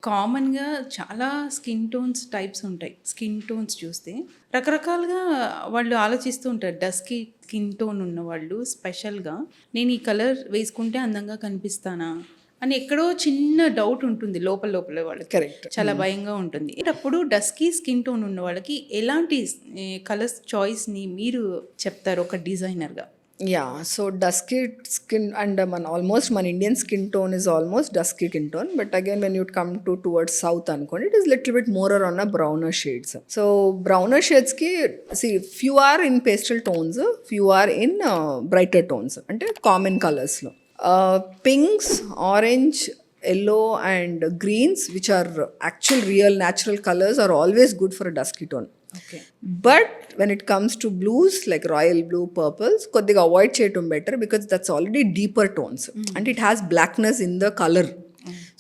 కామన్‌గా చాలా skin tones types ఉంటాయి. స్కిన్ టోన్స్ చూస్తే రకరకాలుగా వాళ్ళు ఆలోచిస్తూ ఉంటారు. డస్కీ స్కిన్ టోన్ ఉన్నవాళ్ళు స్పెషల్‌గా నేను ఈ కలర్ వేసుకుంటే అందంగా కనిపిస్తానా? అని ఎక్కడో చిన్న డౌట్ ఉంటుంది లోపల లోపల వాళ్ళకి. కరెక్ట్. చాలా భయంగా ఉంటుంది. అప్పుడు డస్కీ స్కిన్ టోన్ ఉన్న వాళ్ళకి ఎలాంటి కలర్స్ చాయిస్‌ని మీరు చెప్తారు ఒక డిజైనర్‌గా? Yeah, so dusky skin and almost my Indian skin tone is almost dusky skin tone, but again when you come towards south anukondi, it is little bit more on a browner shades. So browner shades ki see few are in pastel tones, few are in brighter tones ante common colors lo. Pinks, orange, yellow and greens, which are actual real natural colors, are always good for a dusky tone. Okay. But when it comes to blues like royal blue, purples కొద్దిగా avoid చేయటం better because that's already deeper tones and it has blackness in the colour.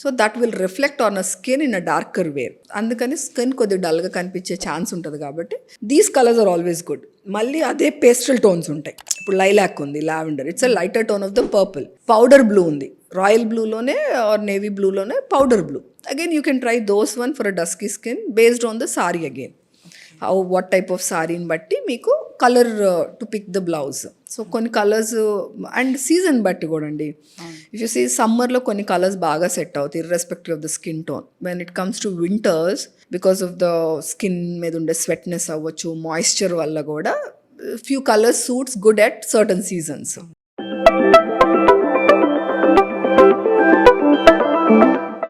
So that will reflect on a skin in a darker way. అందుకని skin కొద్దిగా డల్గా కనిపించే chance ఉంటుంది కాబట్టి these colours are always good. మళ్ళీ అదే pastel tones ఉంటాయి. ఇప్పుడు లైలాక్ ఉంది, lavender, it's a lighter tone of the purple. Powder blue ఉంది, రాయల్ బ్లూలోనే ఆర్ నేవీ బ్లూలోనే powder blue. Again you can try those one for a dusky skin based on the sari again. What type of సారీని బట్టి మీకు colour to pick the blouse. So కొన్ని colours and season బట్టి కూడా అండి. If you see సమ్మర్లో కొన్ని colours బాగా సెట్ అవుతాయి irrespective of the skin tone. When it comes to winters because of the skin మీద ఉండే స్వెట్నెస్ అవ్వచ్చు, మాయిశ్చర్ వల్ల కూడా few colours suits good at certain seasons.